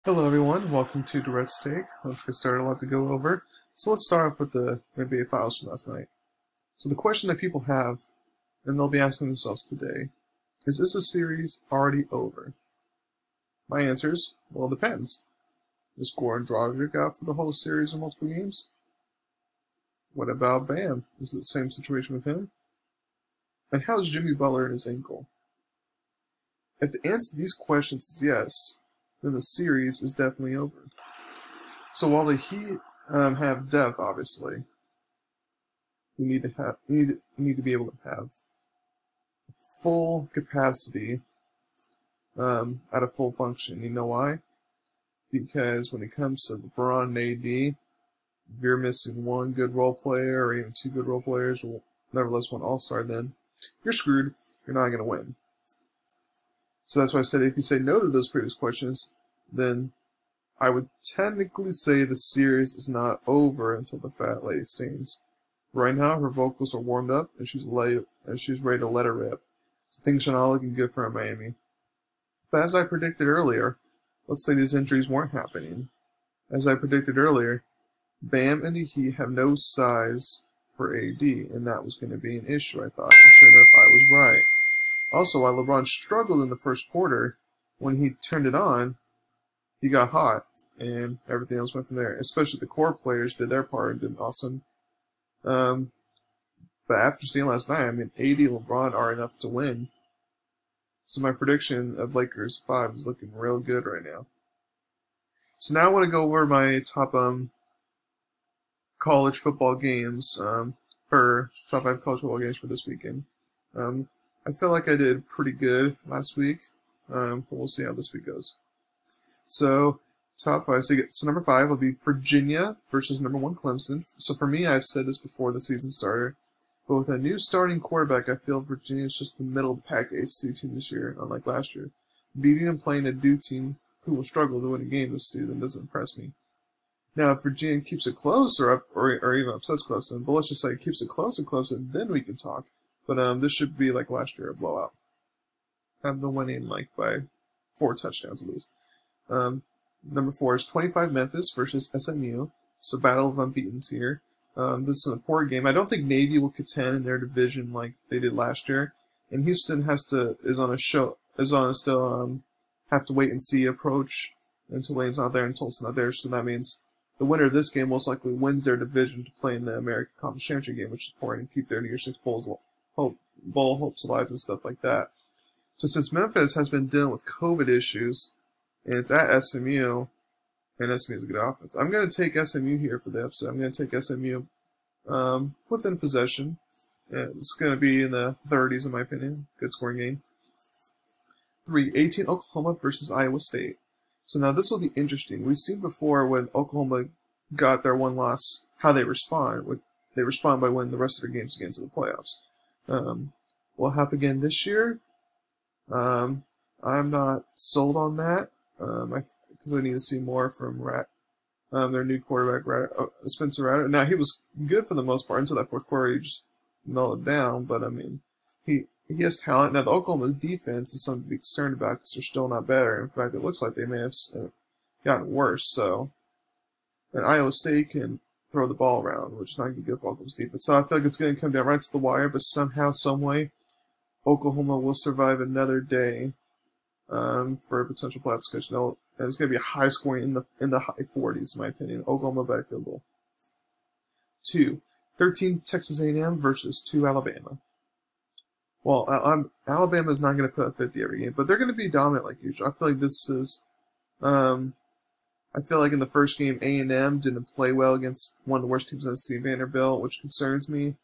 Hello everyone, welcome to Durrett's Take. Let's get started, a lot to go over. So let's start off with the NBA files from last night. So the question that people have, and they'll be asking themselves today, is this series already over? My answer is, well, it depends. Is Goran Dragic out for the whole series or multiple games? What about Bam? Is it the same situation with him? And how's Jimmy Butler and his ankle? If the answer to these questions is yes, then the series is definitely over. So while the Heat have depth, obviously, you need to be able to have full capacity at a full function. You know why? Because when it comes to LeBron and AD, if you're missing one good role player or even two good role players, or nevertheless one all-star, then you're screwed. You're not going to win. So that's why I said if you say no to those previous questions, then I would technically say the series is not over until the Fat Lady sings. Right now, her vocals are warmed up and she's ready to let her rip. So things are not looking good for Miami. But as I predicted earlier, let's say these injuries weren't happening. As I predicted earlier, Bam and the Heat have no size for AD, and that was going to be an issue, I thought. And sure enough, I was right. Also, while LeBron struggled in the first quarter, when he turned it on, he got hot, and everything else went from there. Especially the core players did their part and did awesome. But after seeing last night, I mean, AD and LeBron are enough to win. So my prediction of Lakers 5 is looking real good right now. So now I want to go over my top college football games, for top 5 college football games for this weekend. I feel like I did pretty good last week, but we'll see how this week goes. So, top 5. So number 5 will be Virginia versus number 1 Clemson. So for me, I've said this before the season started, but with a new starting quarterback, I feel Virginia is just the middle of the pack ACC team this year, unlike last year. Beating and playing a Duke team who will struggle to win a game this season doesn't impress me. Now, if Virginia keeps it close or even upsets Clemson, but let's just say it keeps it close and Clemson, then we can talk. But this should be like last year, a blowout. I'm the winning like by 4 touchdowns at least. Number 4 is 25 Memphis versus SMU. So battle of unbeatens here. This is an important game. I don't think Navy will contend in their division like they did last year. And Houston is on a still have to wait and see approach until Lane's not there and Tulsa's not there. So that means the winner of this game most likely wins their division to play in the American Conference Championship game, which is important and keep their New Year's Six bowl hopes alive and stuff like that. So since Memphis has been dealing with COVID issues, and it's at SMU, and SMU is a good offense, I'm going to take SMU here for the upset. I'm going to take SMU within possession. Yeah, it's going to be in the 30s in my opinion. Good scoring game. 3, 18 Oklahoma versus Iowa State. So now this will be interesting. We've seen before when Oklahoma got their one loss, how they respond. They respond by winning the rest of their games against the playoffs. Will happen again this year? I'm not sold on that because I need to see more from their new quarterback, Spencer Rattler. Now, he was good for the most part until that fourth quarter. He just mellowed down, but I mean, he has talent. Now, the Oklahoma defense is something to be concerned about because they're still not better. In fact, it looks like they may have gotten worse. So, and Iowa State can throw the ball around, which is not going to be good for Oklahoma's defense. So I feel like it's going to come down right to the wire, but somehow, some way, Oklahoma will survive another day for a potential playoff discussion. And it's going to be a high scoring in the high 40s, in my opinion. Oklahoma by field goal. 2, 13 Texas A&M versus 2 Alabama. Well, Alabama is not going to put up 50 every game, but they're going to be dominant like usual. I feel like this is I feel like in the first game, A&M didn't play well against one of the worst teams in the SEC, Vanderbilt, which concerns me.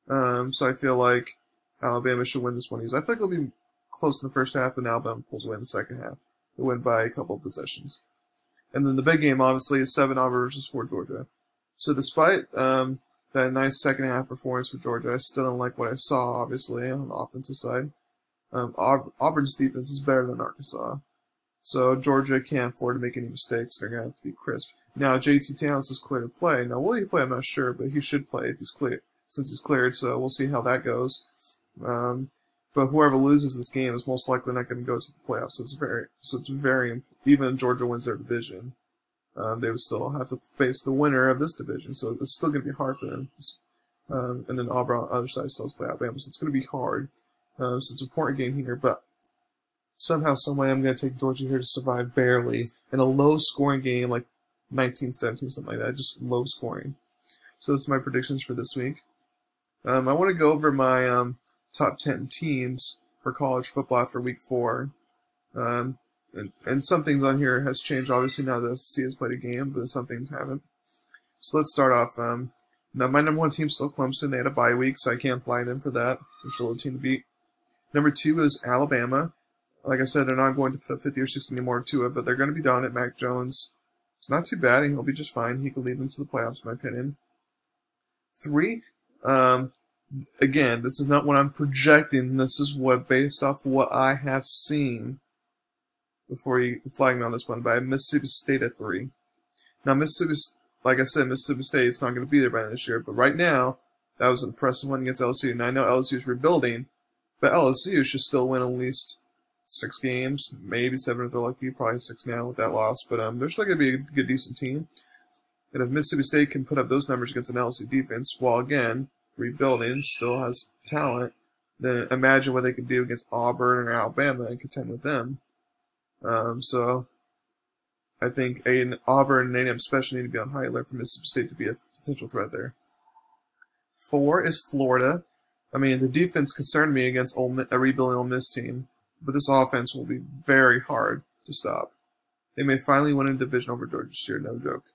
So I feel like Alabama should win this one easily. I feel like it'll be close in the first half, and Alabama pulls away in the second half. They win by a couple of possessions. And then the big game, obviously, is 7 Auburn versus 4 Georgia. So despite that nice second half performance for Georgia, I still don't like what I saw, obviously, on the offensive side. Auburn's defense is better than Arkansas. So Georgia can't afford to make any mistakes. They're going to have to be crisp. Now, JT Towns is clear to play. Now, will he play? I'm not sure, but he should play if he's clear, since he's cleared. So we'll see how that goes. But whoever loses this game is most likely not going to go to the playoffs. So it's very even Georgia wins their division, they would still have to face the winner of this division. So it's still going to be hard for them. And then Auburn on the other side still has to play Alabama, so it's going to be hard. So it's an important game here, but somehow, someway, I'm going to take Georgia here to survive barely in a low-scoring game, like 19-17, something like that, just low scoring. So this is my predictions for this week. I want to go over my top 10 teams for college football after week 4. And some things on here has changed, obviously, now that the SEC has played a game, but some things haven't. So let's start off. Now, my number 1 team is still Clemson. They had a bye week, so I can't flag them for that. They're still a team to beat. Number 2 is Alabama. Like I said, they're not going to put up 50 or 60 anymore to it, but they're going to be dominant. Mac Jones, it's not too bad, and he'll be just fine. He can lead them to the playoffs, in my opinion. 3, again, this is not what I'm projecting. This is what, based off what I have seen, before you flag me on this one, but I have Mississippi State at 3. Now, Mississippi, like I said, Mississippi State's not going to be there by this year, but right now, that was an impressive one against LSU, and I know LSU is rebuilding, but LSU should still win at least 6 games, maybe 7 if they're lucky, probably 6 now with that loss, but they're still going to be a good, decent team. And if Mississippi State can put up those numbers against an LSU defense, while again, rebuilding, still has talent, then imagine what they could do against Auburn or Alabama and contend with them. So I think Auburn and A&M especially need to be on high alert for Mississippi State to be a potential threat there. 4 is Florida. I mean, the defense concerned me against a rebuilding Ole Miss team, but this offense will be very hard to stop. They may finally win a division over Georgia this year, no joke.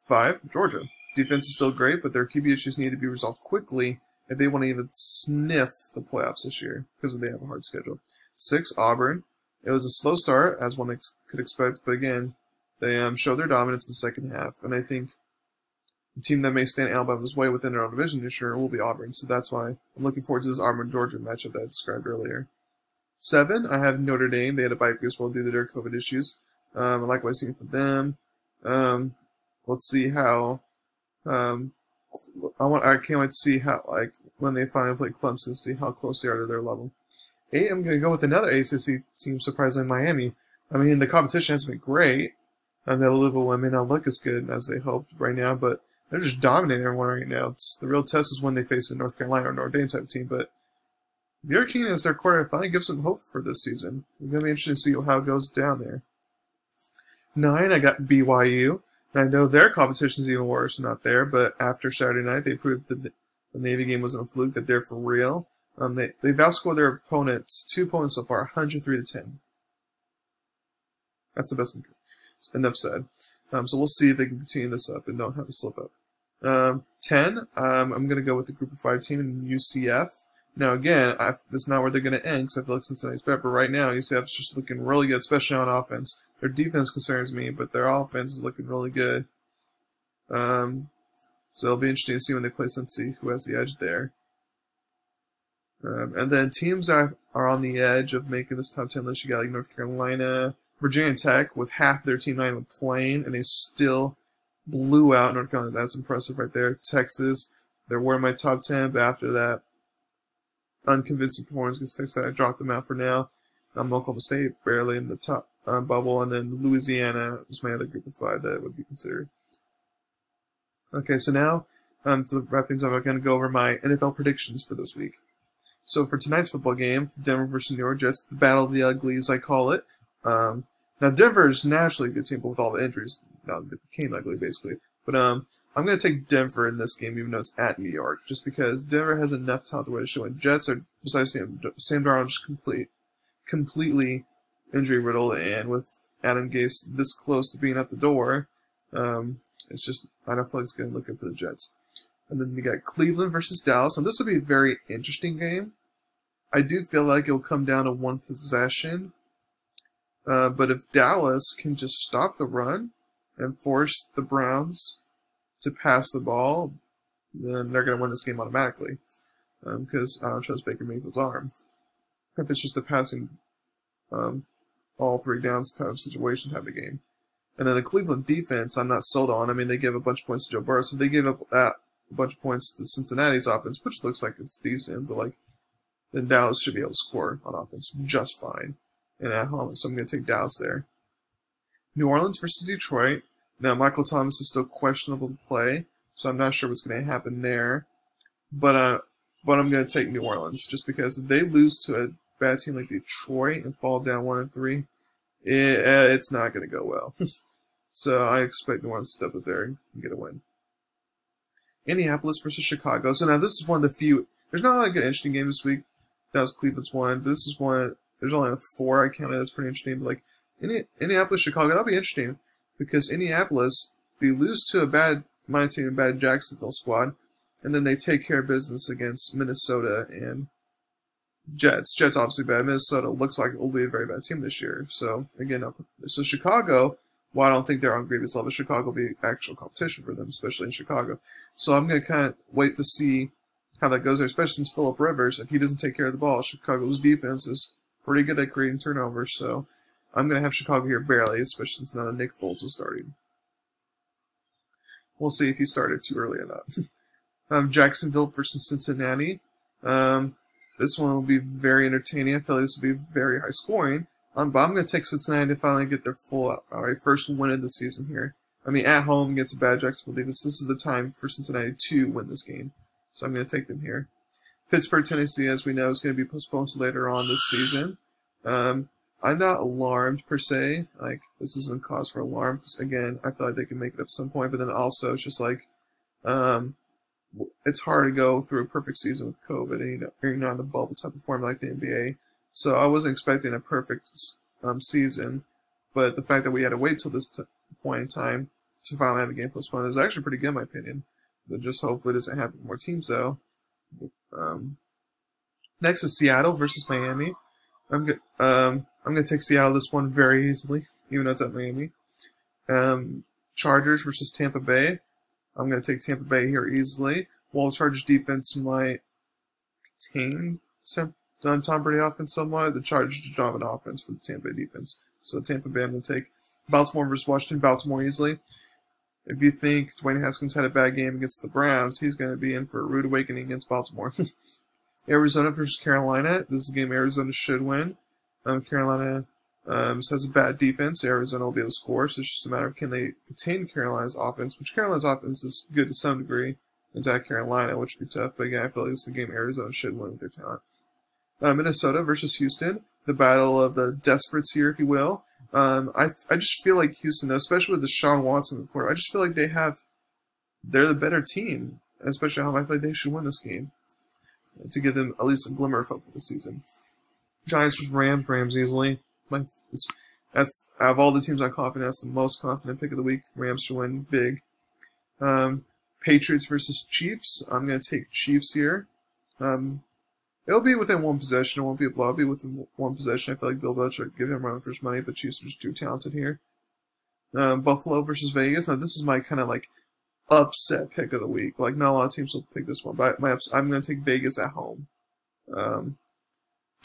5, Georgia. Defense is still great, but their QB issues need to be resolved quickly if they want to even sniff the playoffs this year, because they have a hard schedule. 6, Auburn. It was a slow start, as one could expect, but again, they showed their dominance in the second half, and I think the team that may stand Alabama's way within their own division this year will be Auburn, so that's why I'm looking forward to this Auburn-Georgia matchup that I described earlier. 7, I have Notre Dame. They had a bye week as well due to their COVID issues. I like what I've seen for them. Let's see how. I can't wait to see how, like, when they finally play Clemson, see how close they are to their level. 8, I'm going to go with another ACC team, surprisingly, Miami. I mean, the competition has been great. The Louisville women may not look as good as they hoped right now, but they're just dominating everyone right now. The real test is when they face a North Carolina or Notre Dame type team, but Durrett as their quarterback finally gives them hope for this season. It's going to be interesting to see how it goes down there. 9, I got BYU. And I know their competition is even worse, not there, but after Saturday night, they proved that the Navy game wasn't a fluke, that they're for real. They've outscored their opponents, 2 opponents so far, 103-10. That's the best. Enough said. So we'll see if they can continue this up and don't have a slip up. 10, I'm going to go with the Group of 5 team in UCF. Now, again, this is not where they're going to end because I feel like Cincinnati's better. But right now, UCF's just looking really good, especially on offense. Their defense concerns me, but their offense is looking really good. So it'll be interesting to see when they play Cincy who has the edge there. And then teams that are on the edge of making this top 10 list, you got like North Carolina, Virginia Tech with half their team not even playing, and they still blew out North Carolina. That's impressive right there. Texas, they were in my top 10, but after that unconvincing performance against Texas, I dropped them out for now. Oklahoma State barely in the top bubble, and then Louisiana is my other Group of 5 that would be considered. Okay, so now to wrap things up, I'm going to go over my NFL predictions for this week. So for tonight's football game, Denver versus New York Jets, the battle of the uglies, I call it. Now Denver is naturally a good team, but with all the injuries, now they became ugly basically. But I'm going to take Denver in this game, even though it's at New York, just because Denver has enough talent to win a show, and Jets are, besides Sam Darnold, just completely injury riddled, and with Adam Gase this close to being at the door, it's just, I don't feel like it's going to look good for the Jets. And then you got Cleveland versus Dallas, and this will be a very interesting game. I do feel like it'll come down to one possession, but if Dallas can just stop the run and force the Browns to pass the ball, then they're going to win this game automatically, because I don't trust Baker Mayfield's arm. If it's just a passing all 3 downs type of situation type of game. And then the Cleveland defense, I'm not sold on. I mean, they gave a bunch of points to Joe Burrow, so they gave up a bunch of points to Cincinnati's offense, which looks like it's decent, but like, then Dallas should be able to score on offense just fine and at home. So I'm going to take Dallas there. New Orleans versus Detroit. Now, Michael Thomas is still questionable to play, so I'm not sure what's going to happen there. But I'm going to take New Orleans just because if they lose to a bad team like Detroit and fall down 1-3, it's not going to go well. So I expect New Orleans to step up there and get a win. Indianapolis versus Chicago. So now this is one of the few. There's not a lot of good interesting games this week. That was Cleveland's one. But this is one. There's only 4 I counted. That's pretty interesting. But like Indianapolis, Chicago, that'll be interesting because Indianapolis, they lose to a bad team, a bad Jacksonville squad, and then they take care of business against Minnesota and Jets. Jets obviously bad. Minnesota looks like it will be a very bad team this year. So again, so Chicago. Well, I don't think they're on Grievous level. Chicago will be actual competition for them, especially in Chicago. So I'm going to kind of wait to see how that goes there, especially since Phillip Rivers, if he doesn't take care of the ball, Chicago's defense is pretty good at creating turnovers. So I'm going to have Chicago here barely, especially since now Nick Foles is starting. We'll see if he started too early or not. Jacksonville versus Cincinnati. This one will be very entertaining. I feel like this will be very high scoring. But I'm going to take Cincinnati to finally get their first win of the season here. I mean, at home against a bad Jacksonville defense, this is the time for Cincinnati to win this game. So I'm going to take them here. Pittsburgh, Tennessee, as we know, is going to be postponed to later on this season. I'm not alarmed, per se. Like, this isn't cause for alarm, because, again, I feel like they can make it up at some point. But then also, it's just like, it's hard to go through a perfect season with COVID, and you're not in a bubble type of form like the NBA. So I wasn't expecting a perfect season, but the fact that we had to wait till this point in time to finally have a game postponed is actually pretty good in my opinion. But just hopefully it doesn't happen with more teams though. Next is Seattle versus Miami. I'm gonna take Seattle this one very easily, even though it's at Miami. Chargers versus Tampa Bay. I'm gonna take Tampa Bay here easily. While Chargers defense might contain Tom Brady offense somewhat, the Chargers don't have an offense for the Tampa Bay defense. So Tampa Bay, I'm going to take Baltimore versus Washington. Baltimore easily. If you think Dwayne Haskins had a bad game against the Browns, he's going to be in for a rude awakening against Baltimore. Arizona versus Carolina. This is a game Arizona should win. Carolina has a bad defense. Arizona will be able to score, so it's just a matter of can they contain Carolina's offense, which Carolina's offense is good to some degree, attack Carolina, which would be tough. But again, I feel like this is a game Arizona should win with their talent. Minnesota versus Houston, the battle of the desperates here, if you will. I just feel like Houston, especially with Deshaun Watson in the court, I just feel like they're the better team, especially how I feel like they should win this game to give them at least a glimmer of hope for the season. Giants versus Rams, Rams easily. That's out of all the teams I'm confident, that's the most confident pick of the week. Rams should win big. Patriots versus Chiefs. I'm going to take Chiefs here. It'll be within one possession. It won't be a blow. It'll be within one possession. I feel like Bill Belichick could give him run for his money, but Chiefs are just too talented here. Buffalo versus Vegas. Now, this is my kind of like upset pick of the week. Like, not a lot of teams will pick this one, but I'm going to take Vegas at home.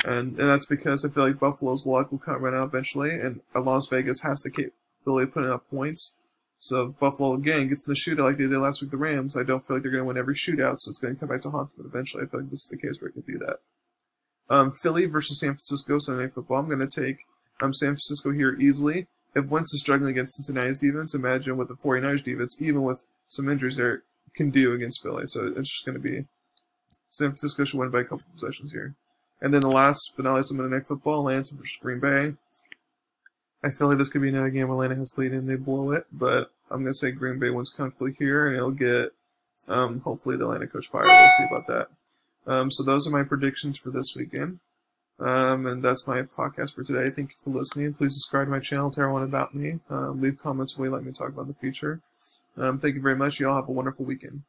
And that's because I feel like Buffalo's luck will run out eventually, and Las Vegas has the capability of putting up points. So if Buffalo, again, gets in the shootout like they did last week, the Rams, I don't feel like they're going to win every shootout, so it's going to come back to haunt them. But eventually, I feel like this is the case where it could do that. Philly versus San Francisco, Sunday Night Football. I'm going to take San Francisco here easily. If Wentz is struggling against Cincinnati's defense, imagine what the 49ers defense, even with some injuries there, can do against Philly. So it's just going to be San Francisco should win by a couple of possessions here. And then the last but not least, Monday Night Football, Atlanta versus Green Bay. I feel like this could be another game where Atlanta has the lead and they blow it, but I'm going to say Green Bay wins comfortably here, and it'll get, hopefully, the Atlanta coach fired. We'll see about that. So those are my predictions for this weekend, and that's my podcast for today. Thank you for listening. Please subscribe to my channel, tell everyone about me. Leave comments away, let me talk about the future. Thank you very much. You all have a wonderful weekend.